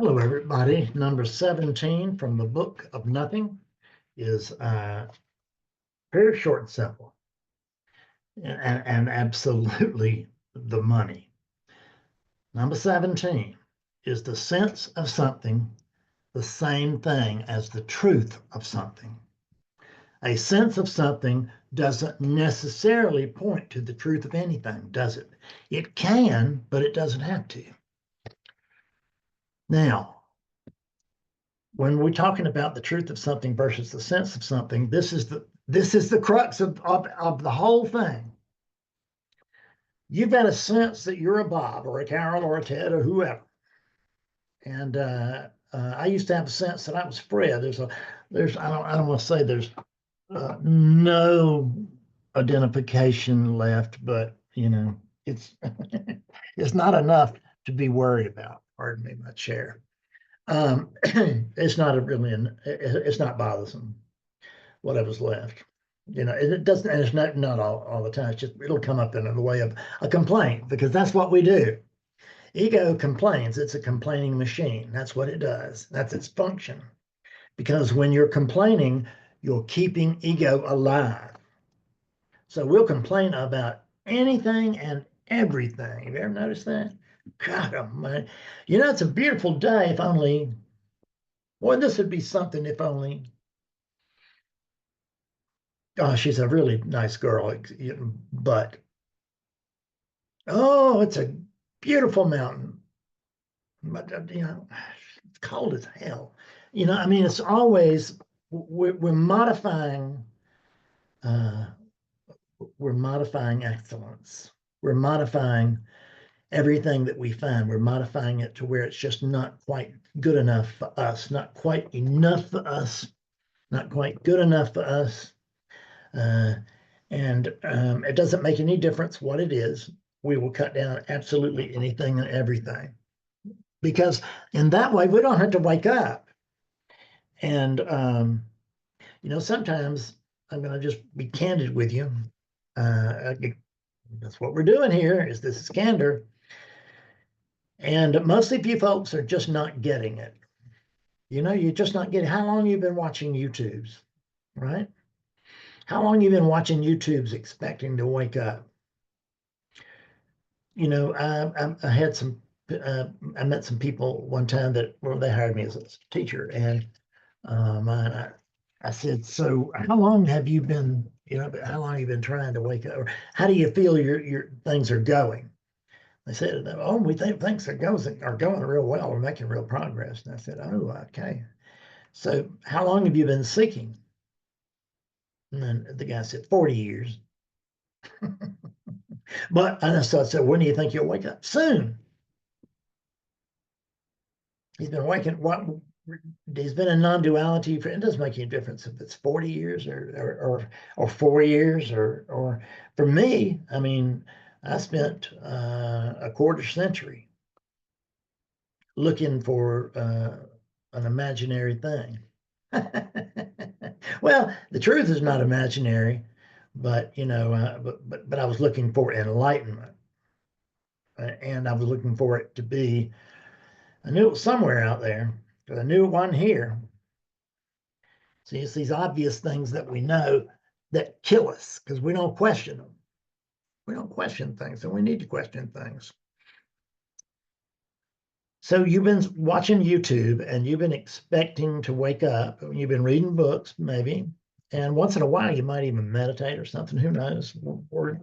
Hello, everybody. Number 17 from the Book of Nothing is very short and simple and absolutely the money. Number 17 is the sense of something the same thing as the truth of something. A sense of something doesn't necessarily point to the truth of anything, does it? It can, but it doesn't have to. Now, when we're talking about the truth of something versus the sense of something, this is the crux of the whole thing. You've got a sense that you're a Bob or a Carol or a Ted or whoever. And I used to have a sense that I was Fred. I don't want to say there's no identification left, but it's it's not enough to be worried about. Pardon me, my chair. It's not bothersome whatever's left. It doesn't, and it's not all the time. It's just it'll come up in the way of a complaint, because that's what we do. Ego complains. It's a complaining machine. That's what it does. That's its function. Because when you're complaining, you're keeping ego alive. So we'll complain about anything and everything. Have you ever noticed that? God almighty. It's a beautiful day if only. Boy, this would be something if only. Oh, she's a really nice girl, but oh, it's a beautiful mountain. But it's cold as hell. I mean, it's always we're modifying. We're modifying excellence. We're modifying everything that we find. We're modifying it to where it's just not quite good enough for us, not quite enough for us, not quite good enough for us. And it doesn't make any difference what it is. We will cut down absolutely anything and everything, because in that way we don't have to wake up. And sometimes I'm going to just be candid with you. That's what we're doing here. This is candor. And most of you folks are just not getting it. You're just not getting. How long you've been watching YouTubes, right? How long you've been watching YouTubes expecting to wake up? I had some. I met some people one time they hired me as a teacher, and I said, "So, how long have you been? How long have you been trying to wake up? Or how do you feel your things are going?" They said, "Oh, we think things are going real well. We're making real progress." And I said, "Oh, okay. So, how long have you been seeking?" And then the guy said, 40 years. So I said, "When do you think you'll wake up?" Soon. He's been in non-duality it doesn't make any difference if it's 40 years or 4 years or for me, I mean, I spent a quarter century looking for an imaginary thing. Well, the truth is not imaginary, but but I was looking for enlightenment, and I was looking for it to be. I knew it was somewhere out there, but I knew it wasn't here. See, it's these obvious things that we know that kill us because we don't question them. We don't question things, and we need to question things. So you've been watching YouTube and you've been expecting to wake up. You've been reading books, maybe, and once in a while you might even meditate or something. Who knows? Or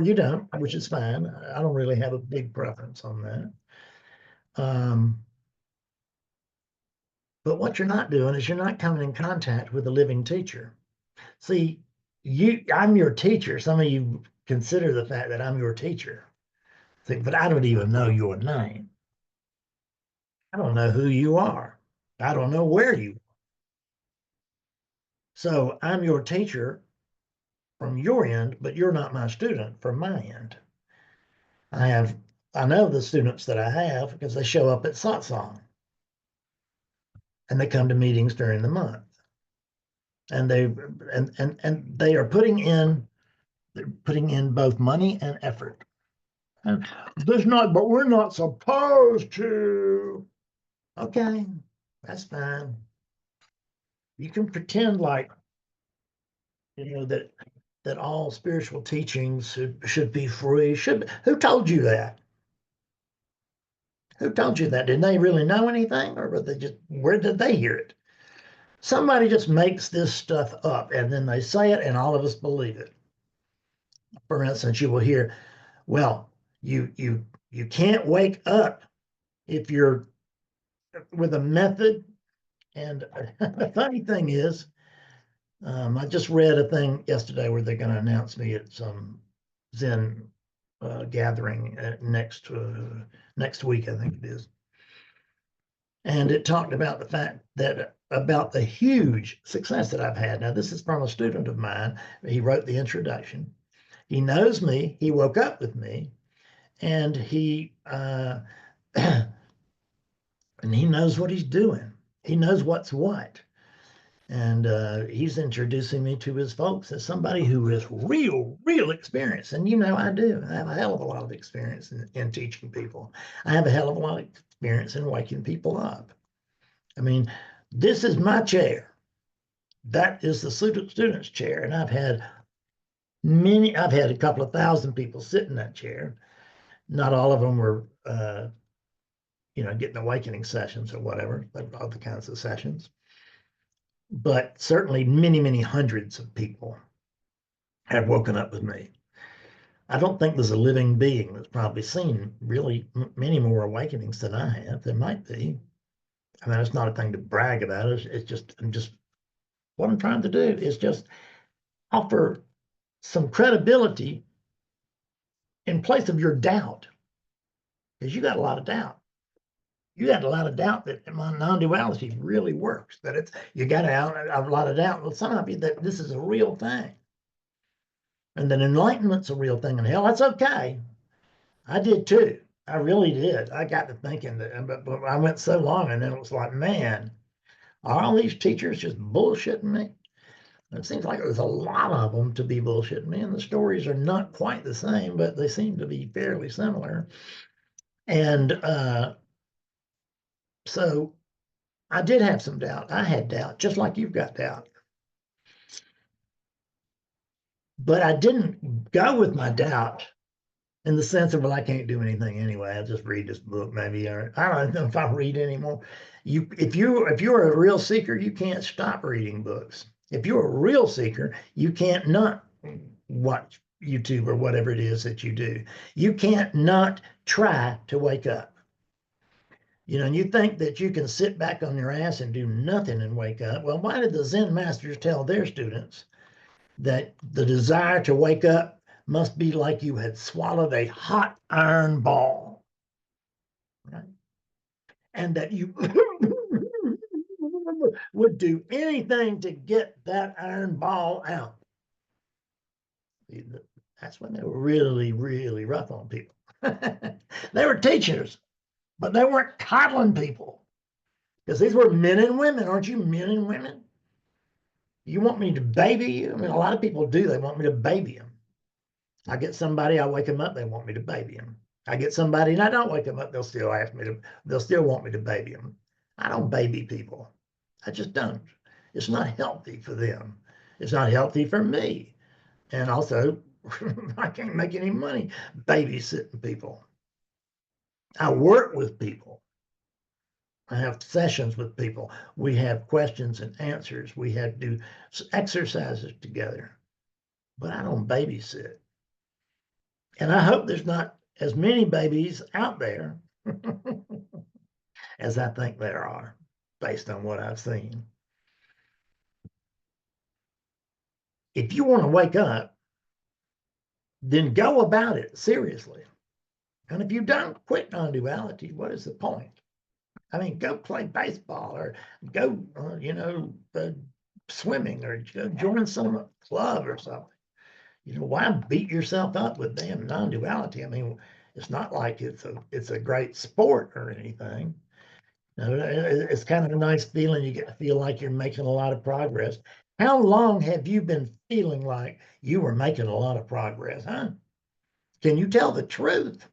you don't, which is fine. I don't really have a big preference on that. But what you're not doing is you're not coming in contact with a living teacher. See, I'm your teacher. Some of you consider the fact that I'm your teacher. But I don't even know your name. I don't know who you are. I don't know where you are. So I'm your teacher from your end, but you're not my student from my end. I know the students that I have because they show up at satsang and they come to meetings during the month. And they are putting in both money and effort. And but we're not supposed to. Okay, that's fine. You can pretend like, that all spiritual teachings should be free. Who told you that? Who told you that? Did they really know anything, or where did they hear it? Somebody just makes this stuff up and then they say it and all of us believe it. For instance, you will hear, well, you can't wake up if you're with a method. And the funny thing is, I just read a thing yesterday where they're going to announce me at some Zen gathering next week, I think it is. And it talked about the fact that about the huge success that I've had. Now, this is from a student of mine. He wrote the introduction. He knows me. He woke up with me, and he and he knows what he's doing. He knows what's what. And he's introducing me to his folks as somebody who has real experience. And I do. I have a hell of a lot of experience in teaching people. I have a hell of a lot of experience in waking people up. I mean, this is my chair. That is the student's chair. And I've had a couple of thousand people sit in that chair. Not all of them were, getting awakening sessions or whatever, but other kinds of sessions. But certainly many hundreds of people have woken up with me. I don't think there's a living being that's probably seen really many more awakenings than I have. There might be. I mean, it's not a thing to brag about. What I'm trying to do is just offer some credibility in place of your doubt, because you got a lot of doubt. You got a lot of doubt that my non-duality really works. You got a lot of doubt. Well, some of you that this is a real thing, and that enlightenment's a real thing in hell. That's okay. I did too. I really did. I got to thinking that, but I went so long, and then it was like, man, are all these teachers just bullshitting me? It seems like there's a lot of them to be bullshitting me, and the stories are not quite the same, but they seem to be fairly similar. And so I did have some doubt. I had doubt, just like you've got doubt. But I didn't go with my doubt in the sense of, well, I can't do anything anyway. I'll just read this book, maybe. Or I don't know if I'll read anymore. If you're a real seeker, you can't stop reading books. If you're a real seeker, you can't not watch YouTube or whatever it is that you do. You can't not try to wake up. And you think that you can sit back on your ass and do nothing and wake up. Well, why did the Zen masters tell their students that the desire to wake up must be like you had swallowed a hot iron ball, right? And that you would do anything to get that iron ball out. That's when they were really rough on people. They were teachers, but they weren't coddling people, because these were men and women. Aren't you men and women? You want me to baby you? I mean, a lot of people do. They want me to baby them. I get somebody, I wake them up, they want me to baby them. I get somebody and I don't wake them up, they'll still want me to baby them. I don't baby people. I just don't. It's not healthy for them. It's not healthy for me. And also, I can't make any money babysitting people. I work with people. I have sessions with people. We have questions and answers. We have to do exercises together. But I don't babysit. And I hope there's not as many babies out there as I think there are, based on what I've seen. If you want to wake up, then go about it seriously. And if you don't, quit non-duality. What is the point? I mean, go play baseball, or go, swimming, or go join some club or something. Why beat yourself up with damn non-duality? I mean, it's not like it's a great sport or anything. It's kind of a nice feeling. You get to feel like you're making a lot of progress. How long have you been feeling like you were making a lot of progress, huh? Can you tell the truth?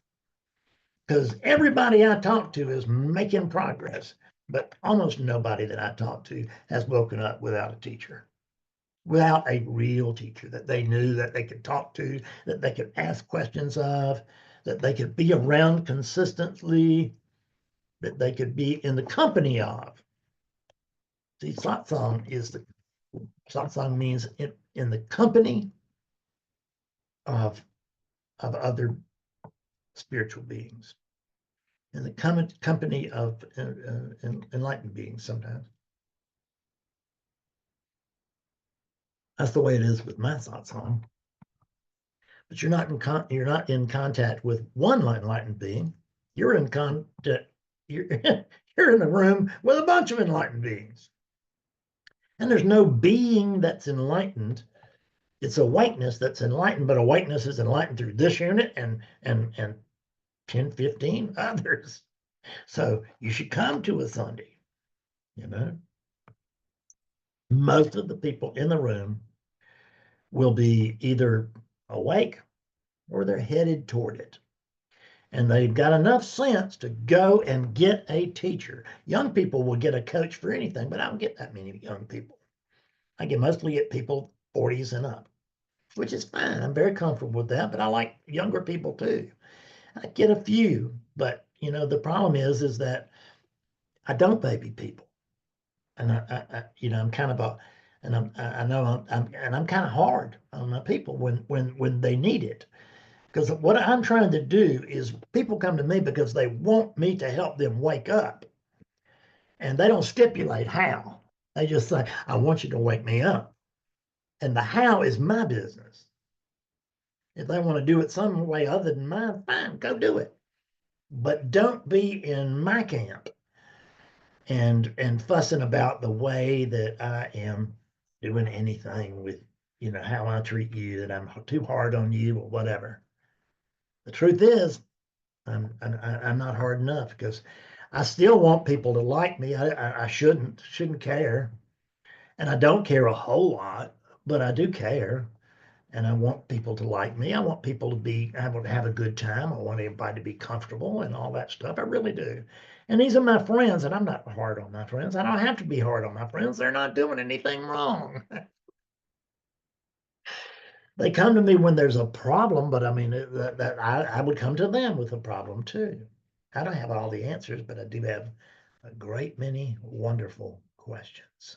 Because everybody I talk to is making progress. but almost nobody that I talk to has woken up without a teacher, without a real teacher that they knew, that they could talk to, that they could ask questions of, that they could be around consistently, that they could be in the company of. See, satsang means in the company of other spiritual beings, in the company of enlightened beings sometimes. That's the way it is with my satsang. But you're not in contact with one enlightened being. You're in contact. You're you're in a room with a bunch of enlightened beings, and there's no being that's enlightened. It's awakeness that's enlightened, but awakeness is enlightened through this unit and 10, 15 others. So you should come to a Sunday. You know, most of the people in the room will be either awake or they're headed toward it. And they've got enough sense to go and get a teacher. Young people will get a coach for anything, but I don't get that many young people. I get mostly get people 40s and up, which is fine. I'm very comfortable with that, but I like younger people too. I get a few, but the problem is that I don't baby people, and I'm kind of and I know I'm kind of hard on my people when they need it. Because what I'm trying to do is people come to me because they want me to help them wake up. And they don't stipulate how. They just say, I want you to wake me up. And the how is my business. If they want to do it some way other than mine, fine, go do it. But don't be in my camp and fussing about the way that I am doing anything with, how I treat you, that I'm too hard on you or whatever. The truth is, I'm not hard enough because I still want people to like me. I shouldn't care, and I don't care a whole lot, but I do care, and I want people to like me. I want people to have a good time. I want everybody to be comfortable and all that stuff. I really do. And these are my friends, and I'm not hard on my friends. I don't have to be hard on my friends. They're not doing anything wrong. They come to me when there's a problem, but I mean that I would come to them with a problem too. I don't have all the answers, but I do have a great many wonderful questions.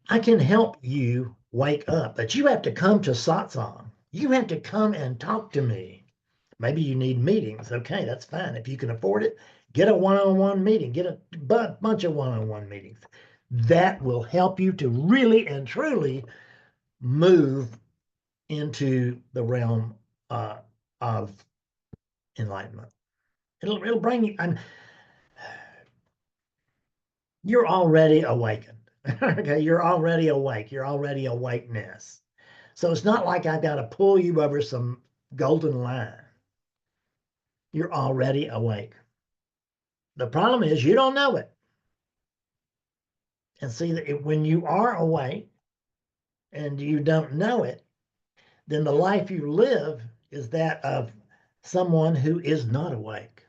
I can help you wake up, but you have to come to satsang. You have to come and talk to me. Maybe you need meetings. Okay, that's fine. If you can afford it, get a one-on-one meeting, get a bunch of one-on-one meetings. That will help you to really and truly move into the realm of enlightenment. It'll bring you. You're already awakened. Okay, you're already awake. You're already awakeness. So it's not like I've got to pull you over some golden line. You're already awake. The problem is you don't know it. And see that when you are awake and you don't know it, then the life you live is that of someone who is not awake.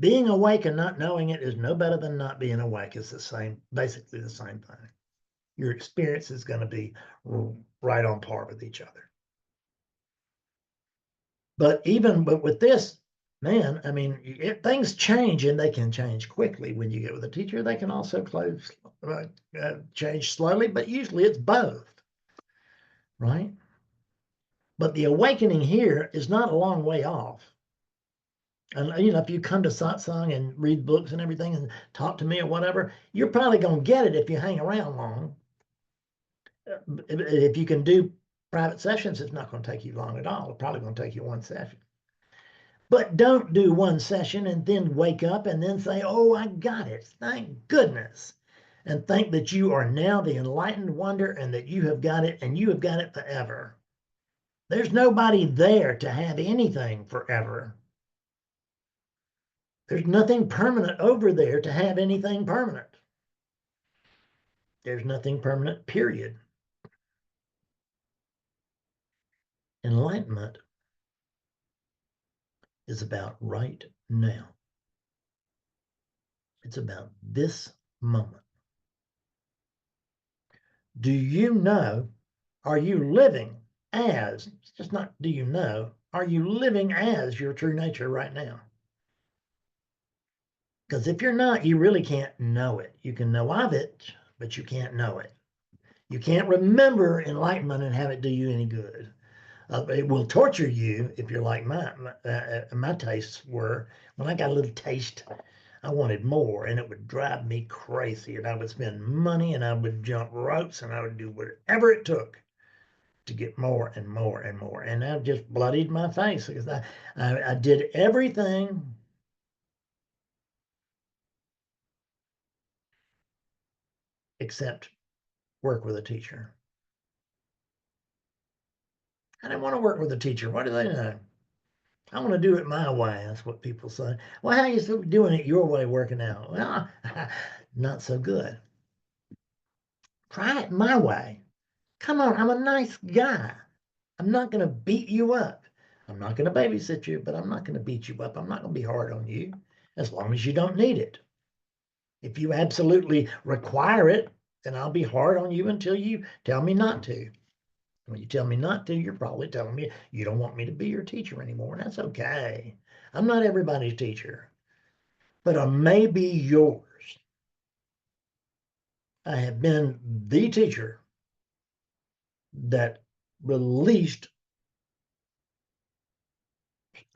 Being awake and not knowing it is no better than not being awake. It's basically the same thing. Your experience is going to be right on par with each other. But with this, man, I mean, things change and they can change quickly when you get with a teacher. They can also change slowly, but usually it's both, right? But the awakening here is not a long way off. And if you come to satsang and read books and everything and talk to me or whatever, you're probably going to get it if you hang around long. If you can do private sessions, it's not going to take you long at all. It's probably going to take you one session. But don't do one session and then wake up and then say, oh, I got it. Thank goodness. And think that you are now the enlightened wonder and that you have got it and you have got it forever. There's nobody there to have anything forever. There's nothing permanent over there to have anything permanent. There's nothing permanent, period. Enlightenment is about right now. It's about this moment. Do you know? Are you living as, it's just not do you know, are you living as your true nature right now? Because if you're not, you really can't know it. You can know of it, but you can't know it. You can't remember enlightenment and have it do you any good. It will torture you if you're like my tastes were. When I got a little taste, I wanted more, and it would drive me crazy. And I would spend money, and I would jump ropes, and I would do whatever it took to get more and more and more. And I just bloodied my face because I did everything except work with a teacher. I didn't want to work with a teacher. What do they know? I want to do it my way. That's what people say. Well, how are you doing it your way, working out? Well, not so good. Try it my way. Come on, I'm a nice guy. I'm not going to beat you up. I'm not going to babysit you, but I'm not going to beat you up. I'm not going to be hard on you as long as you don't need it. If you absolutely require it, then I'll be hard on you until you tell me not to. When you tell me not to, you're probably telling me you don't want me to be your teacher anymore. And that's okay. I'm not everybody's teacher, but I may be yours. I have been the teacher that released,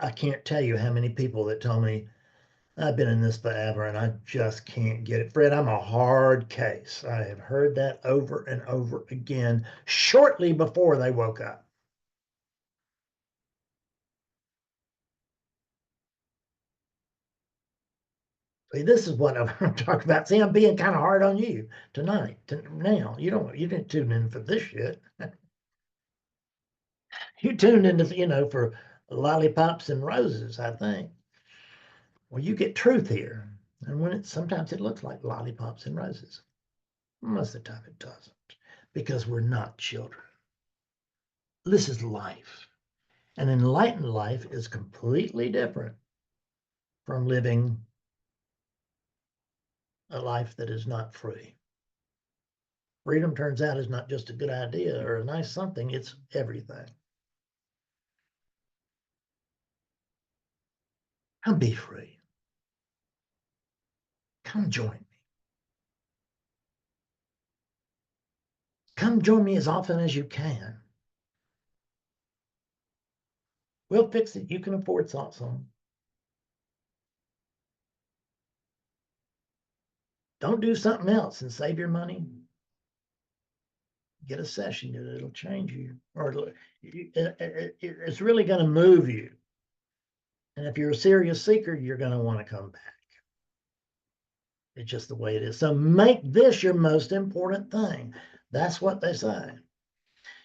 I can't tell you how many people that tell me, I've been in this forever and I just can't get it. Fred, I'm a hard case. I have heard that over and over again shortly before they woke up. See, this is what I'm talking about. See, I'm being kind of hard on you tonight. Now, you didn't tune in for this shit. You tuned into, for lollipops and roses, I think. Well, you get truth here. And sometimes it looks like lollipops and roses. Most of the time it doesn't, because we're not children. This is life. An enlightened life is completely different from living a life that is not free. Freedom turns out is not just a good idea or a nice something, it's everything. Come be free. Come join me. Come join me as often as you can. We'll fix it. You can afford satsang. Don't do something else and save your money. Get a session. It'll change you, or it's really going to move you. And if you're a serious seeker, you're going to want to come back. It's just the way it is. So make this your most important thing. That's what they say,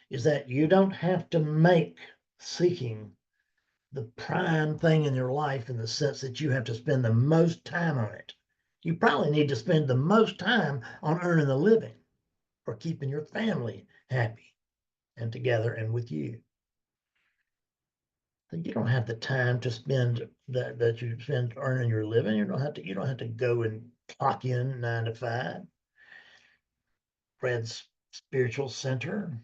is that you don't have to make seeking the prime thing in your life in the sense that you have to spend the most time on it. You probably need to spend the most time on earning a living or keeping your family happy and together and with you. You don't have the time to spend that you spend earning your living. You don't have to go and clock in 9 to 5. Fred's spiritual center.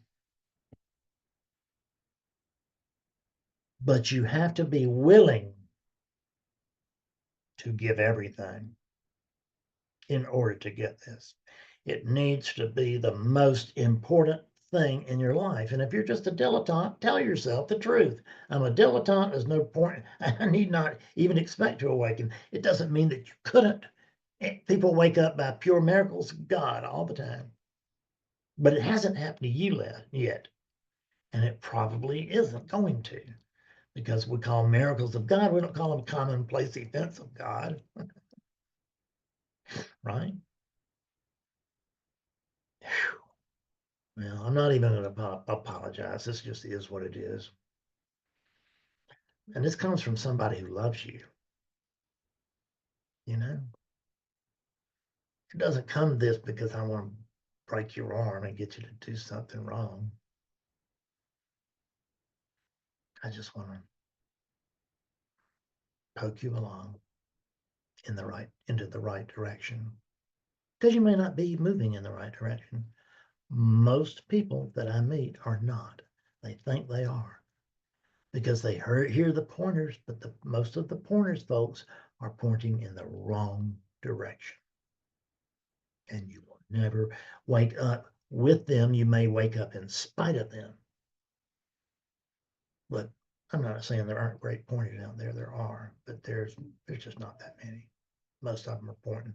But you have to be willing to give everything in order to get this. It needs to be the most important thing in your life. And if you're just a dilettante, tell yourself the truth. I'm a dilettante. There's no point. I need not even expect to awaken. It doesn't mean that you couldn't. People wake up by pure miracles of God all the time. But it hasn't happened to you yet. And it probably isn't going to, because we call miracles of God. We don't call them commonplace events of God. Right? Well, I'm not even going to apologize. This just is what it is. And this comes from somebody who loves you. You know, it doesn't come this because I want to break your arm and get you to do something wrong. I just want to poke you along. into the right direction. Because you may not be moving in the right direction. Most people that I meet are not. They think they are because they hear the pointers, but most of the pointers, folks, are pointing in the wrong direction. And you will never wake up with them. You may wake up in spite of them. But I'm not saying there aren't great pointers out there. There are, but there's just not that many. Most of them are pointing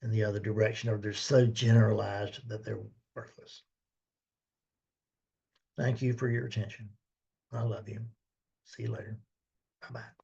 in the other direction, or they're so generalized that they're worthless. Thank you for your attention. I love you. See you later. Bye-bye.